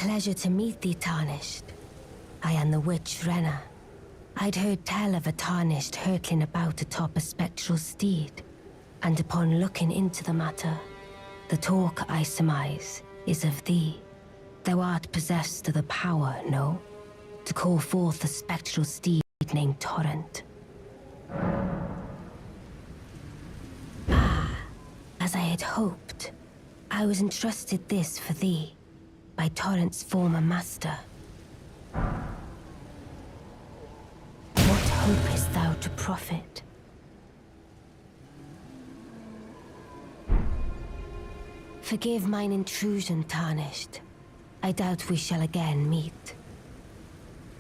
pleasure to meet thee, Tarnished. I am the witch Renna. I'd heard tell of a Tarnished hurtling about atop a spectral steed, and upon looking into the matter, the talk, I surmise, is of thee. Thou art possessed of the power, no? To call forth a spectral steed named Torrent. As I had hoped, I was entrusted this for thee, by Torrent's former master. What hopest thou to profit? Forgive mine intrusion, Tarnished. I doubt we shall again meet.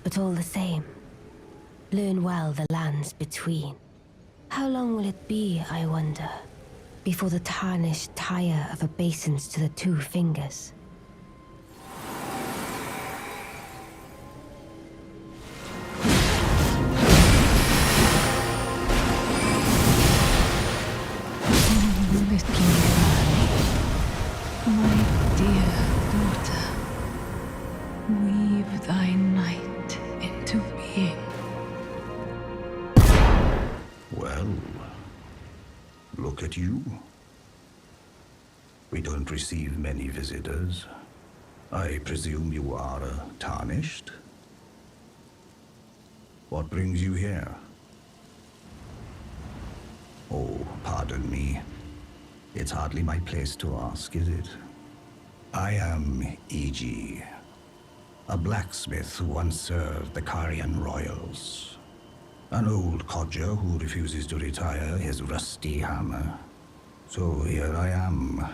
But all the same, learn well the lands between. How long will it be, I wonder, before the Tarnished tire of obeisance to the two fingers? My dear daughter, weave thy night into being. Well, look at you. We don't receive many visitors. I presume you are tarnished? What brings you here? Oh, pardon me. It's hardly my place to ask, is it? I am E.G., a blacksmith who once served the Carian royals. An old codger who refuses to retire his rusty hammer. So here I am,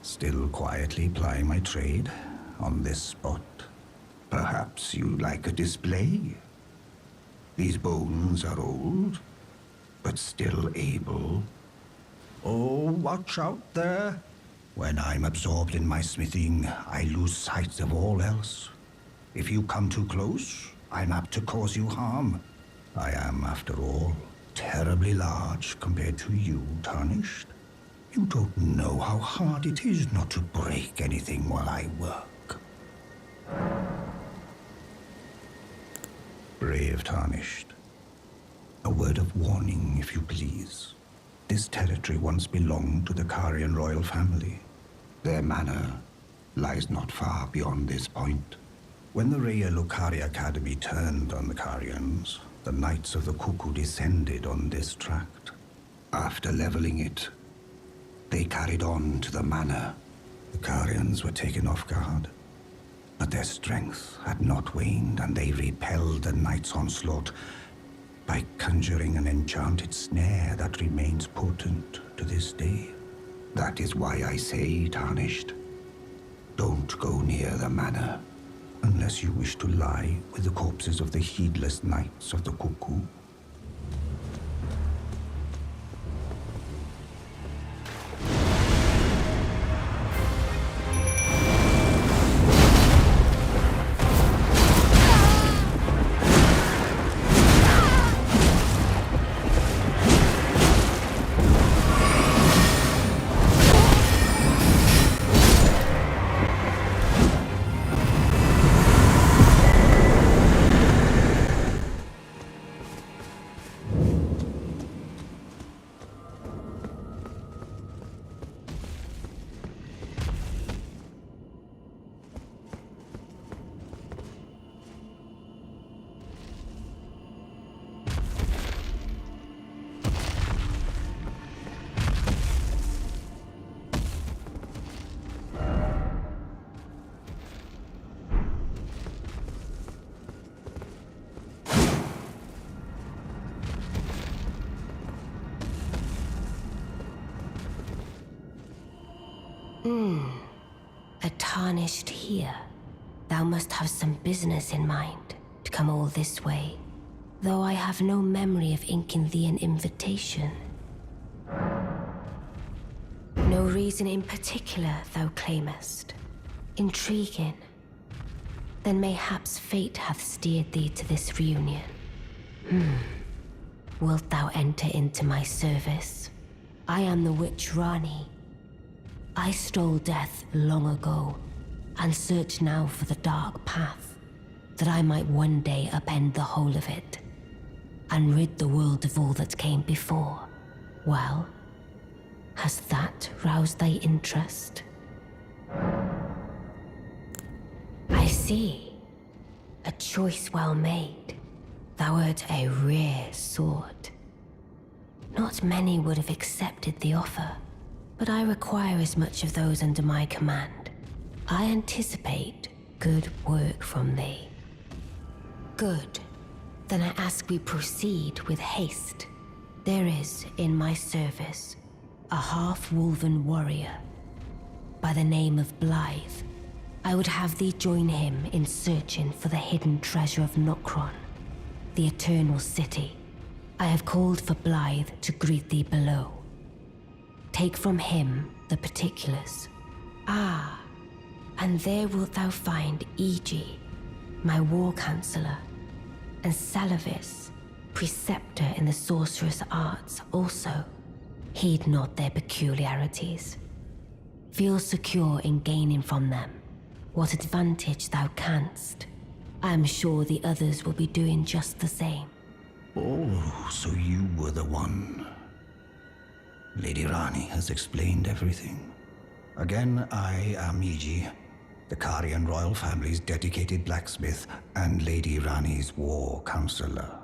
still quietly plying my trade on this spot. Perhaps you'd like a display? These bones are old, but still able. Oh, watch out there. When I'm absorbed in my smithing, I lose sight of all else. If you come too close, I'm apt to cause you harm. I am, after all, terribly large compared to you, Tarnished. You don't know how hard it is not to break anything while I work. Brave Tarnished. A word of warning, if you please. This territory once belonged to the Carian royal family. Their manor lies not far beyond this point. When the Raya Lucari Academy turned on the Carians, the Knights of the Cuckoo descended on this tract. After leveling it, they carried on to the manor. The Carians were taken off guard, but their strength had not waned, and they repelled the Knights' onslaught by conjuring an enchanted snare that remains potent to this day. That is why I say, Tarnished, don't go near the manor unless you wish to lie with the corpses of the heedless Knights of the Cuckoo. A Tarnished here. Thou must have some business in mind to come all this way, though I have no memory of inking thee an invitation. No reason in particular thou claimest. Intriguing. Then mayhaps fate hath steered thee to this reunion. Wilt thou enter into my service? I am the witch Ranni. I stole death long ago, and search now for the dark path, that I might one day upend the whole of it, and rid the world of all that came before. Well, has that roused thy interest? I see. A choice well made. Thou art a rare sword. Not many would have accepted the offer, but I require as much of those under my command. I anticipate good work from thee. Good. Then I ask we proceed with haste. There is, in my service, a half-wolven warrior by the name of Blaidd. I would have thee join him in searching for the hidden treasure of Nokron, the Eternal City. I have called for Blaidd to greet thee below. Take from him the particulars. Ah, and there wilt thou find Iji, my war counselor, and Seluvis, preceptor in the sorcerous arts also. Heed not their peculiarities. Feel secure in gaining from them what advantage thou canst. I am sure the others will be doing just the same. Oh, so you were the one. Lady Ranni has explained everything. Again, I am Iji, the Carian royal family's dedicated blacksmith and Lady Ranni's war counselor.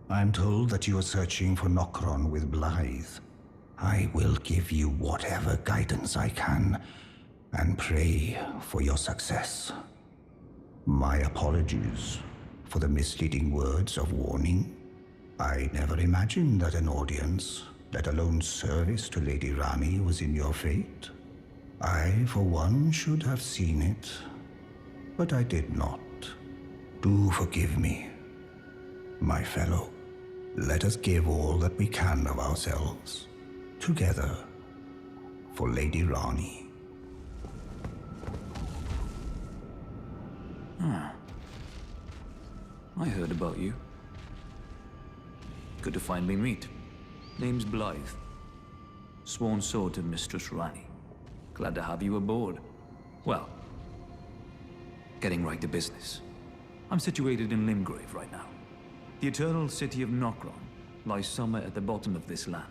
I'm told that you are searching for Nokron with Blaidd. I will give you whatever guidance I can, and pray for your success. My apologies for the misleading words of warning. I never imagined that an audience, let alone service to Lady Ranni, was in your fate. I, for one, should have seen it, but I did not. Do forgive me, my fellow. Let us give all that we can of ourselves, together, for Lady Ranni. I heard about you. Good to finally meet. Name's Blaidd. Sworn sword to Mistress Ranni. Glad to have you aboard. Well, getting right to business. I'm situated in Limgrave right now. The eternal city of Nokron lies somewhere at the bottom of this land.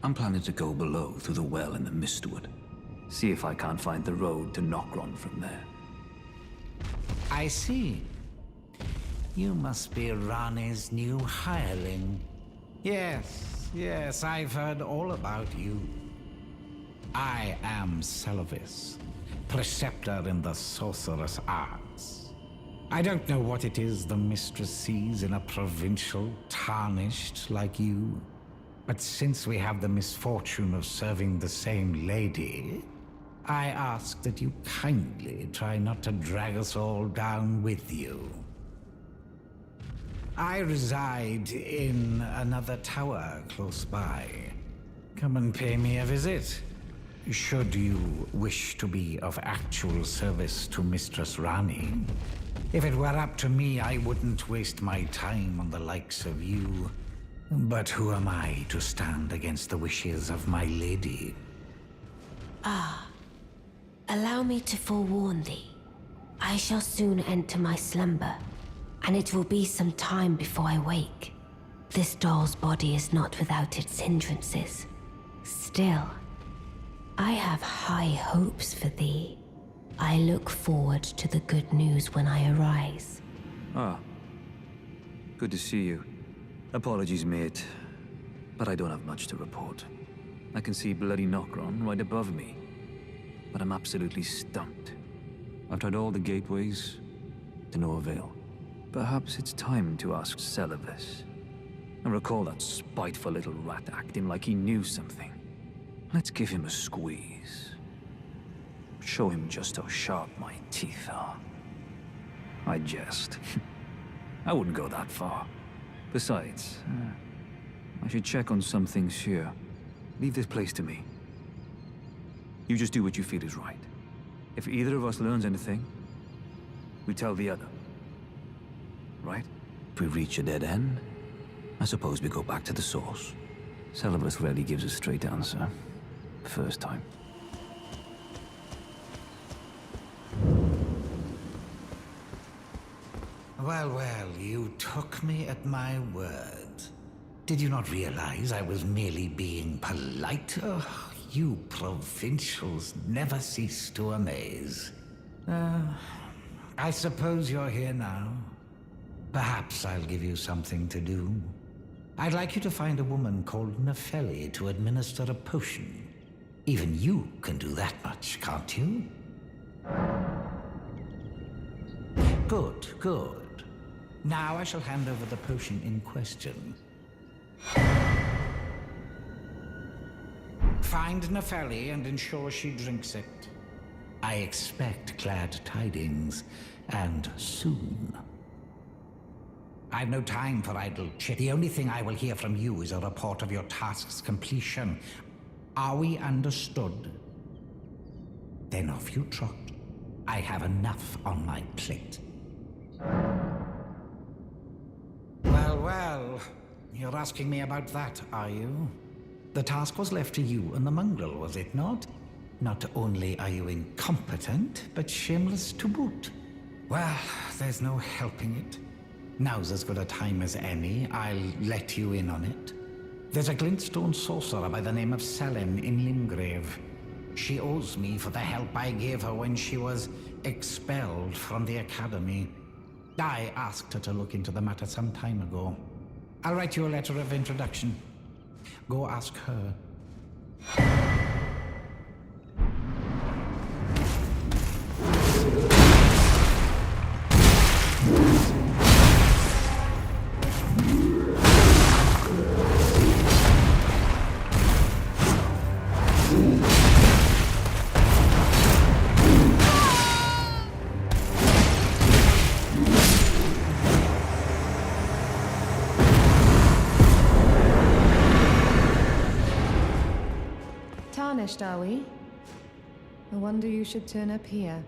I'm planning to go below through the well in the Mistwood. See if I can't find the road to Nokron from there. I see. You must be Ranni's new hireling. Yes, I've heard all about you. I am Seluvis, preceptor in the sorcerous arts. I don't know what it is the mistress sees in a provincial tarnished like you, but since we have the misfortune of serving the same lady, I ask that you kindly try not to drag us all down with you. I reside in another tower close by. Come and pay me a visit, should you wish to be of actual service to Mistress Ranni. If it were up to me, I wouldn't waste my time on the likes of you. But who am I to stand against the wishes of my lady? Allow me to forewarn thee. I shall soon enter my slumber, and it will be some time before I wake. This doll's body is not without its hindrances. Still, I have high hopes for thee. I look forward to the good news when I arise. Good to see you. Apologies, mate, but I don't have much to report. I can see bloody Nokron right above me, but I'm absolutely stumped. I've tried all the gateways, to no avail. Perhaps it's time to ask Seluvis. I recall that spiteful little rat acting like he knew something. Let's give him a squeeze. Show him just how sharp my teeth are. I jest. I wouldn't go that far. Besides, I should check on some things here. Leave this place to me. You just do what you feel is right. If either of us learns anything, we tell the other. Right? If we reach a dead end, I suppose we go back to the source. Seluvis rarely gives a straight answer. First time. Well, you took me at my word. Did you not realize I was merely being polite? Oh, you provincials never cease to amaze. I suppose you're here now. Perhaps I'll give you something to do. I'd like you to find a woman called Nefeli to administer a potion. Even you can do that much, can't you? Good. Now I shall hand over the potion in question. Find Nefeli and ensure she drinks it. I expect glad tidings, and soon. I've no time for idle chit. The only thing I will hear from you is a report of your task's completion. Are we understood? Then off you trot. I have enough on my plate. Well, you're asking me about that, are you? The task was left to you and the mongrel, was it not? Not only are you incompetent, but shameless to boot. Well, there's no helping it. Now's as good a time as any. I'll let you in on it. There's a glintstone sorcerer by the name of Sellen in Limgrave. She owes me for the help I gave her when she was expelled from the academy. I asked her to look into the matter some time ago. I'll write you a letter of introduction. Go ask her. Tarnished, are we? No wonder you should turn up here.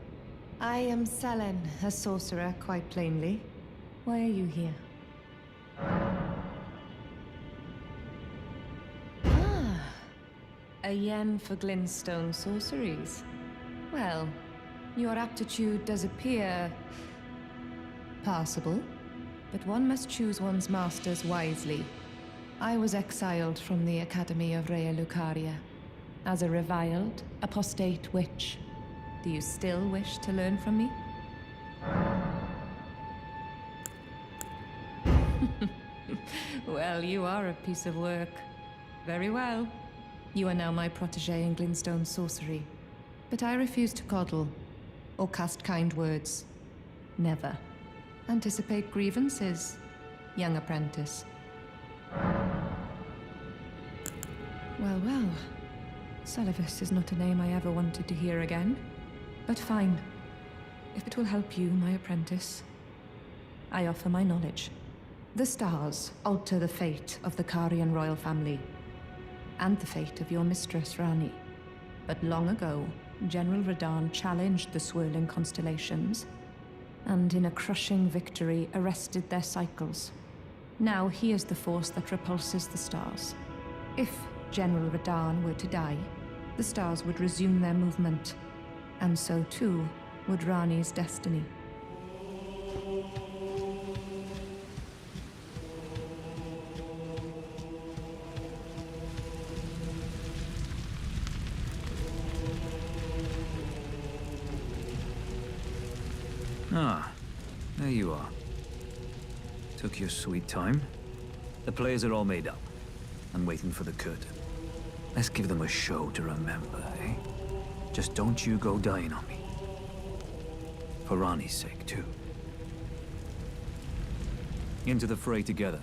I am Sellen, a sorcerer, quite plainly. Why are you here? A yen for glintstone sorceries. Well, your aptitude does appear passable, but one must choose one's masters wisely. I was exiled from the Academy of Rea Lucaria as a reviled, apostate witch. Do you still wish to learn from me? Well, you are a piece of work. Very well. You are now my protégé in glintstone sorcery. But I refuse to coddle or cast kind words. Never. Anticipate grievances, young apprentice. Well. Seluvis is not a name I ever wanted to hear again. But fine. If it will help you, my apprentice, I offer my knowledge. The stars alter the fate of the Carian royal family, and the fate of your mistress, Ranni. But long ago, General Radahn challenged the swirling constellations, and in a crushing victory arrested their cycles. Now he is the force that repulses the stars. If General Radahn were to die, the stars would resume their movement, and so too would Ranni's destiny. Ah, there you are. Took your sweet time. The players are all made up and waiting for the curtain. Let's give them a show to remember, eh? Just don't you go dying on me. For Ranni's sake, too. Into the fray together,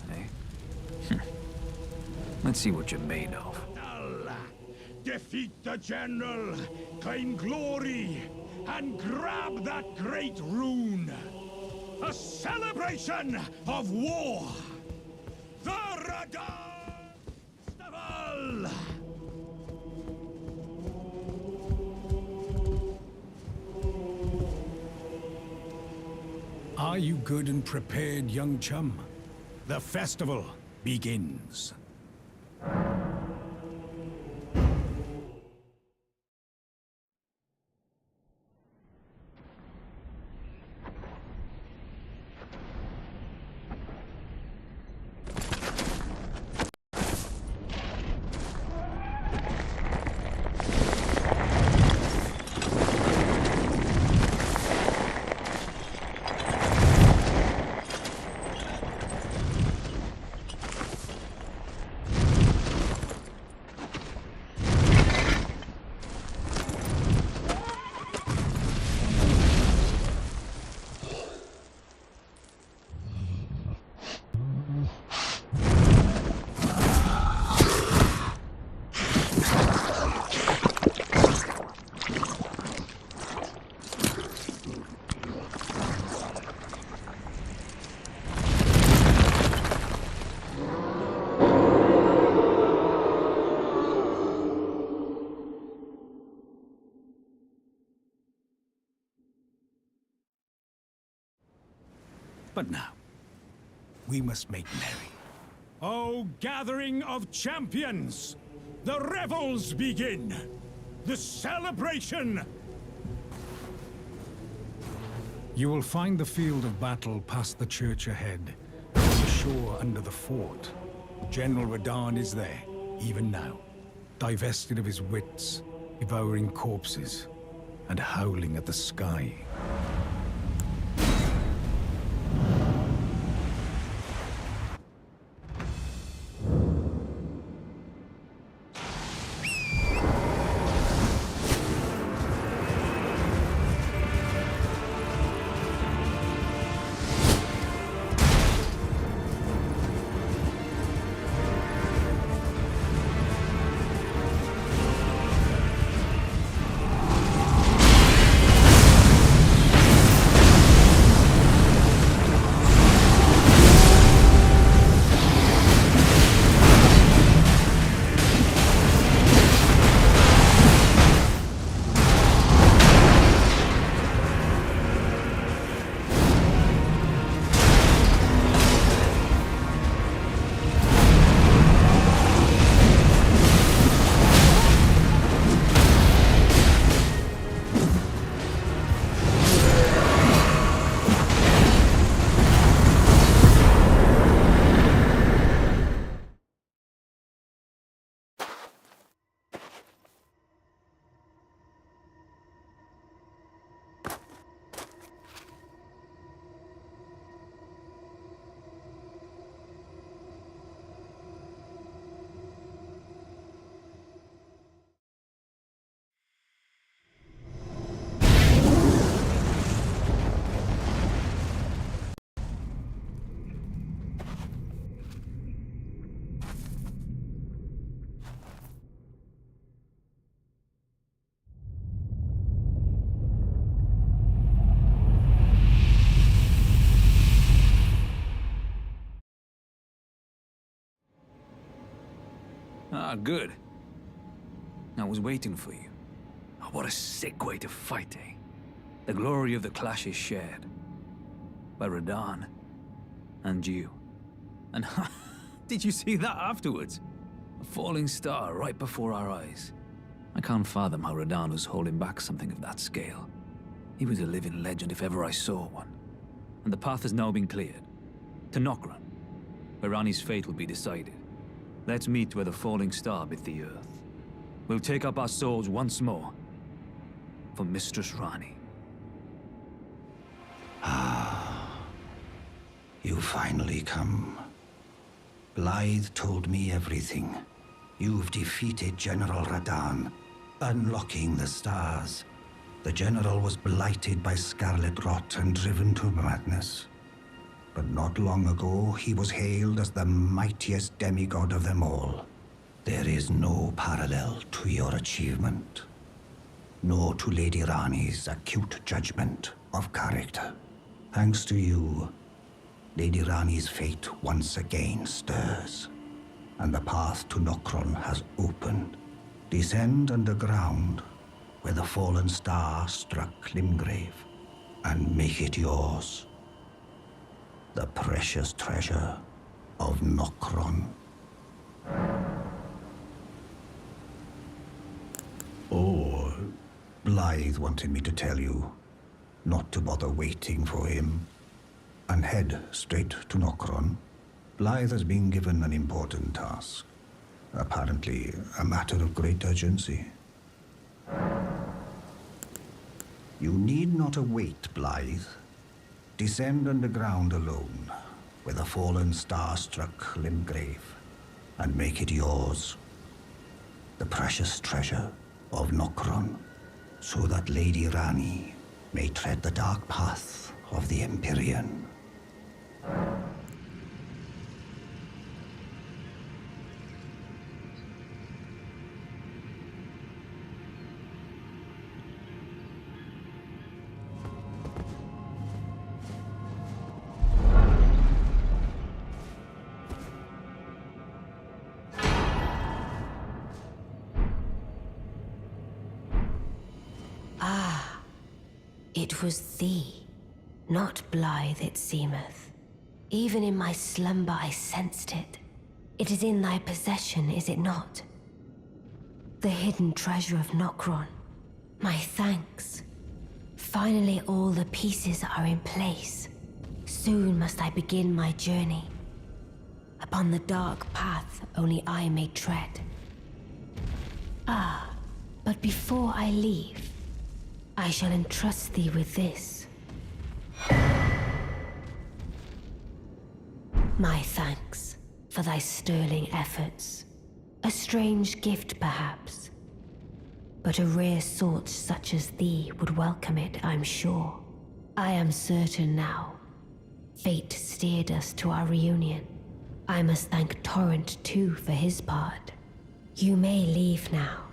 eh? Let's see what you're made of. Defeat the general, claim glory, and grab that great rune. A celebration of war. The Radahn Festival! Are you good and prepared, young chum? The festival begins. But now, we must make merry. O gathering of champions! The revels begin! The celebration! You will find the field of battle past the church ahead, on the shore under the fort. General Radahn is there, even now, divested of his wits, devouring corpses, and howling at the sky. Ah, good. I was waiting for you. Oh, what a sick way to fight, eh? The glory of the clash is shared. By Radahn. And you. And did you see that afterwards? A falling star right before our eyes. I can't fathom how Radahn was holding back something of that scale. He was a living legend if ever I saw one. And the path has now been cleared. To Nokron, where Ranni's fate will be decided. Let's meet where the falling star bit the earth. We'll take up our swords once more. For Mistress Ranni. You finally come. Blaidd told me everything. You've defeated General Radahn, unlocking the stars. The General was blighted by scarlet rot and driven to madness. But not long ago, he was hailed as the mightiest demigod of them all. There is no parallel to your achievement. Nor to Lady Ranni's acute judgment of character. Thanks to you, Lady Ranni's fate once again stirs, and the path to Nokron has opened. Descend underground, where the fallen star struck Limgrave, and make it yours. The precious treasure of Nokron. Oh, Blaidd wanted me to tell you not to bother waiting for him, and head straight to Nokron. Blaidd has been given an important task. Apparently, a matter of great urgency. You need not await Blaidd. Descend underground alone, where the fallen star struck Limgrave, and make it yours. The precious treasure of Nokron, so that Lady Ranni may tread the dark path of the Empyrean. It was thee, not Blaidd it seemeth. Even in my slumber I sensed it. It is in thy possession, is it not? The hidden treasure of Nokron. My thanks. Finally all the pieces are in place. Soon must I begin my journey. Upon the dark path only I may tread. Ah, but before I leave, I shall entrust thee with this. My thanks for thy sterling efforts. A strange gift, perhaps. But a rare sort such as thee would welcome it, I'm sure. I am certain now. Fate steered us to our reunion. I must thank Torrent too for his part. You may leave now.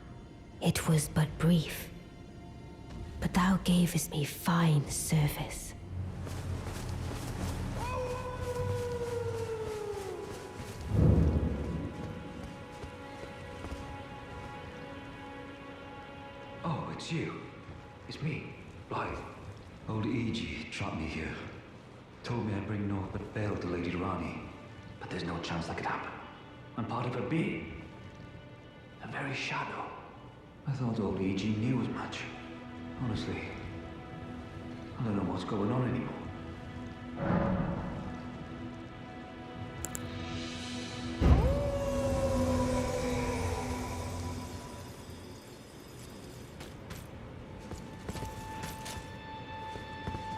It was but brief. But thou gavest me fine service. Oh, it's you. It's me, Blaidd. Old Eg trapped me here. Told me I'd bring naught but bale to Lady Ranni. But there's no chance that could happen. I'm part of her being. A very shadow. I thought old Eg knew as much. Honestly, I don't know what's going on anymore.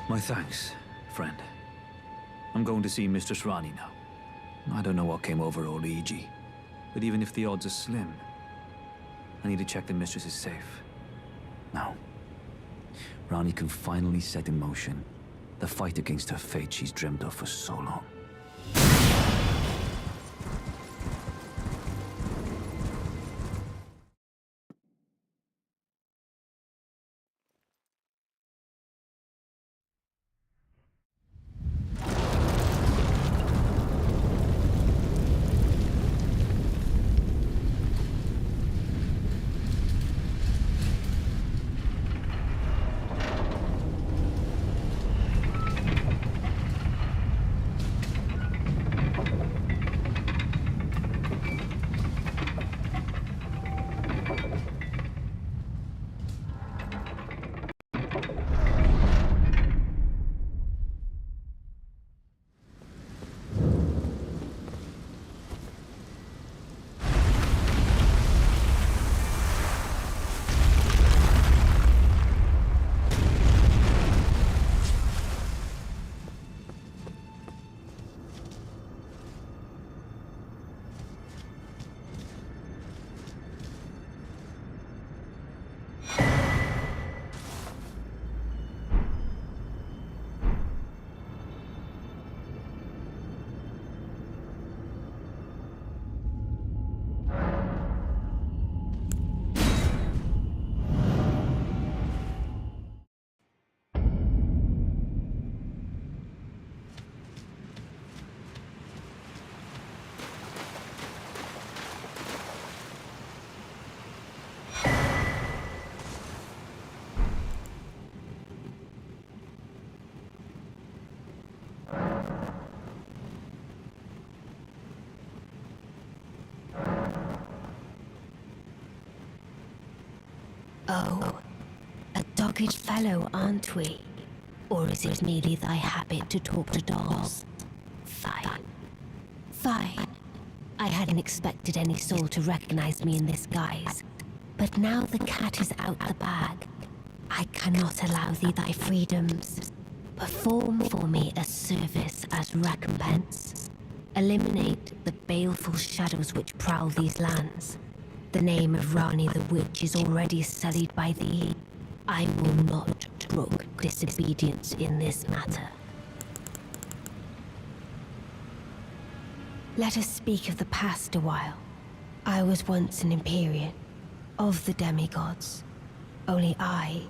My thanks, friend. I'm going to see Mistress Ranni now. I don't know what came over old Eg, but even if the odds are slim, I need to check the mistress is safe. Now, Ranni can finally set in motion the fight against her fate she's dreamt of for so long. Oh, a dogged fellow, aren't we? Or is it merely thy habit to talk to dolls? Fine. Fine. I hadn't expected any soul to recognize me in this guise. But now the cat is out the bag. I cannot allow thee thy freedoms. Perform for me a service as recompense. Eliminate the baleful shadows which prowl these lands. The name of Ranni the Witch is already sullied by thee. I will not brook disobedience in this matter. Let us speak of the past a while. I was once an Empyrean, of the demigods. Only I,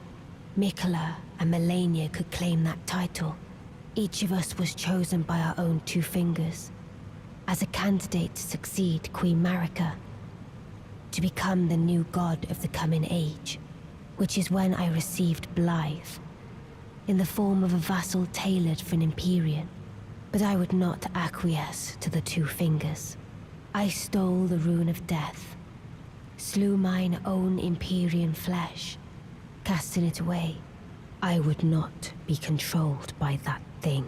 Mikola, and Melania could claim that title. Each of us was chosen by our own two fingers, as a candidate to succeed Queen Marika, to become the new god of the coming age, which is when I received Blaidd, in the form of a vassal tailored for an Empyrean. But I would not acquiesce to the Two Fingers. I stole the Rune of Death, slew mine own Empyrean flesh, casting it away. I would not be controlled by that thing.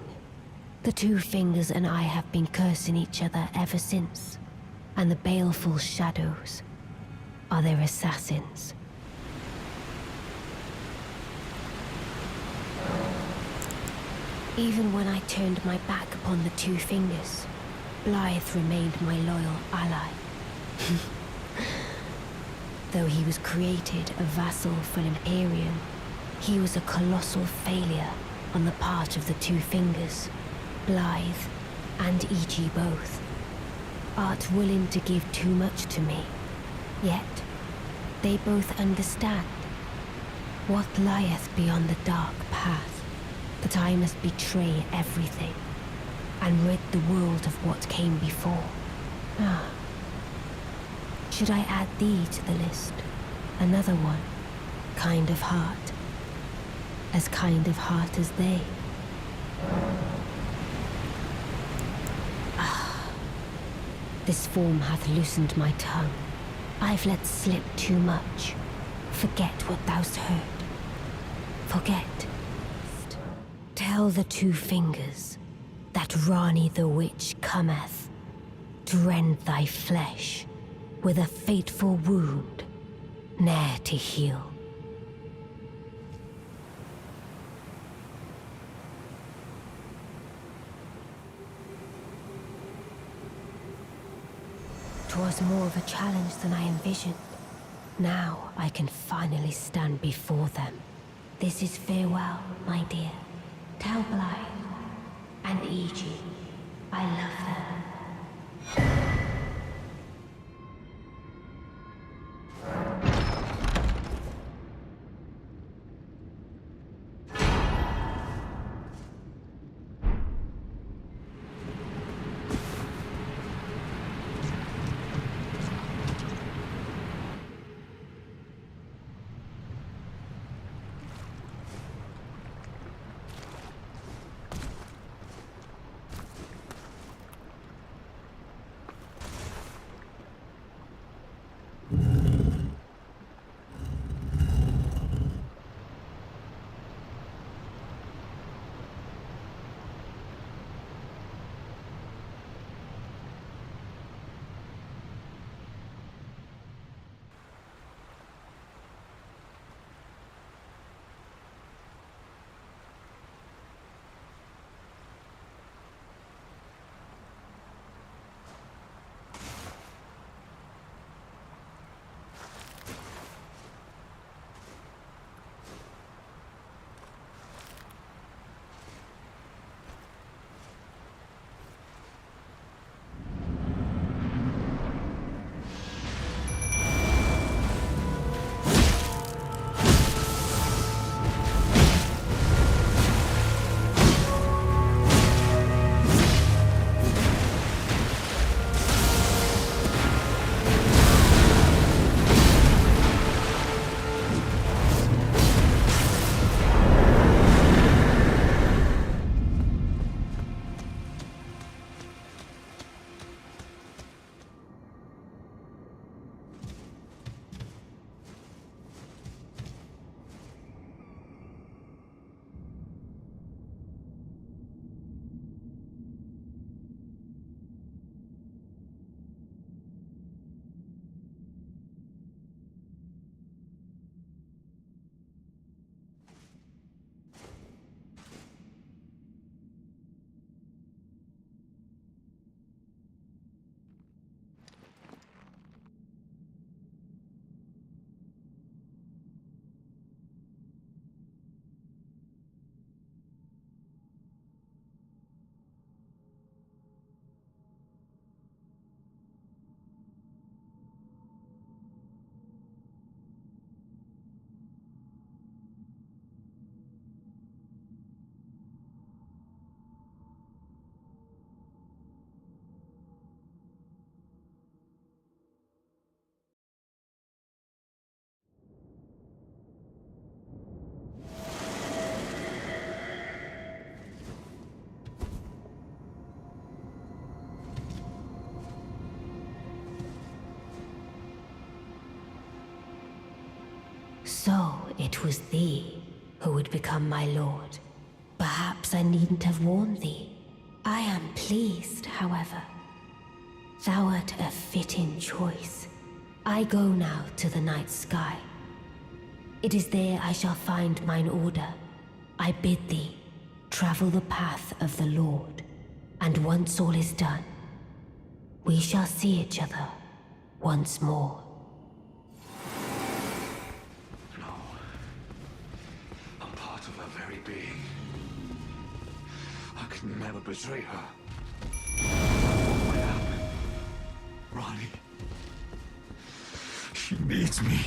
The Two Fingers and I have been cursing each other ever since, and the baleful shadows are their assassins. Even when I turned my back upon the Two Fingers, Blaidd remained my loyal ally. Though he was created a vassal for Imperium, he was a colossal failure on the part of the Two Fingers. Blaidd and E.G. both. Art willing to give too much to me, yet they both understand what lieth beyond the dark path, that I must betray everything and rid the world of what came before. Should I add thee to the list? Another one. Kind of heart. As kind of heart as they. This form hath loosened my tongue. I've let slip too much. Forget what thou'st heard. Forget. Tell the Two Fingers that Ranni the Witch cometh to rend thy flesh with a fateful wound, ne'er to heal. 'Twas more of a challenge than I envisioned. Now I can finally stand before them. This is farewell, my dear. Tell Blaidd and E.G. I love them. So it was thee who would become my lord. Perhaps I needn't have warned thee. I am pleased, however. Thou art a fitting choice. I go now to the night sky. It is there I shall find mine order. I bid thee travel the path of the Lord, and once all is done, we shall see each other once more. No. I'm part of her very being. I could never betray her. What might happen? Ranni. She needs me.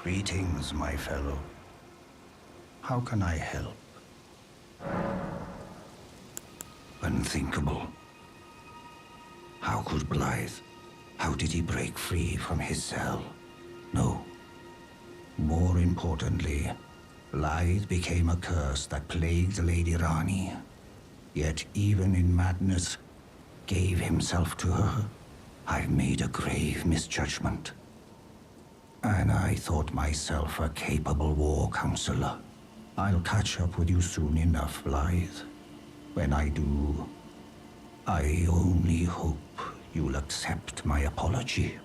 Greetings, my fellow. How can I help? Unthinkable. How could Blaidd? How did he break free from his cell? No. More importantly, Blaidd became a curse that plagued Lady Ranni. Yet even in madness, gave himself to her. I've made a grave misjudgment. And I thought myself a capable war counselor. I'll catch up with you soon enough, Blaidd. When I do, I only hope you'll accept my apology.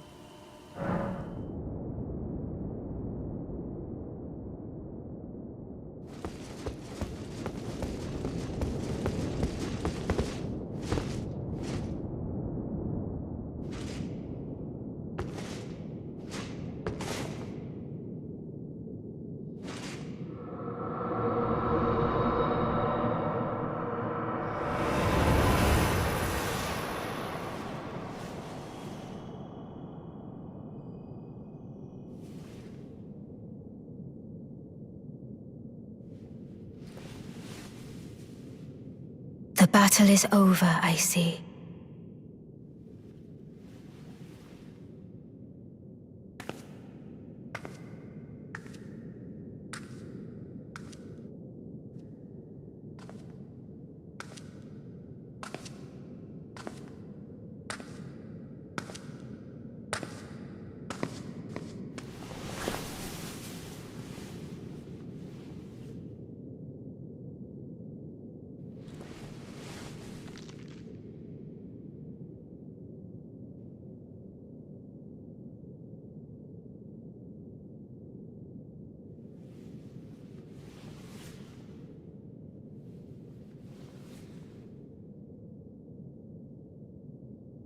The battle is over, I see.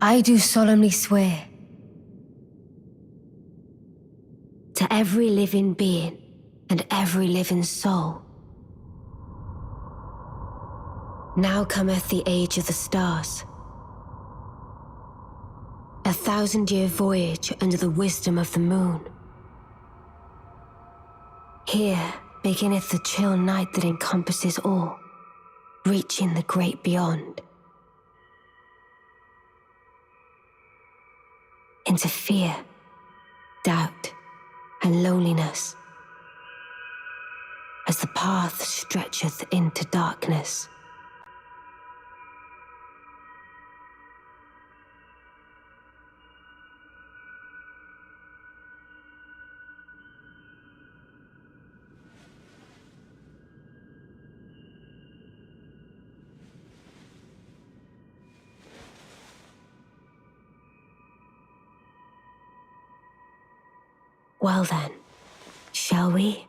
I do solemnly swear to every living being and every living soul. Now cometh the age of the stars, 1,000-year voyage under the wisdom of the moon. Here beginneth the chill night that encompasses all, reaching the great beyond. Into fear, doubt, and loneliness, as the path stretcheth into darkness. Well then, shall we?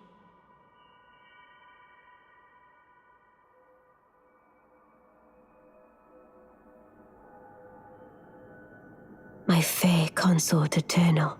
My fair consort eternal.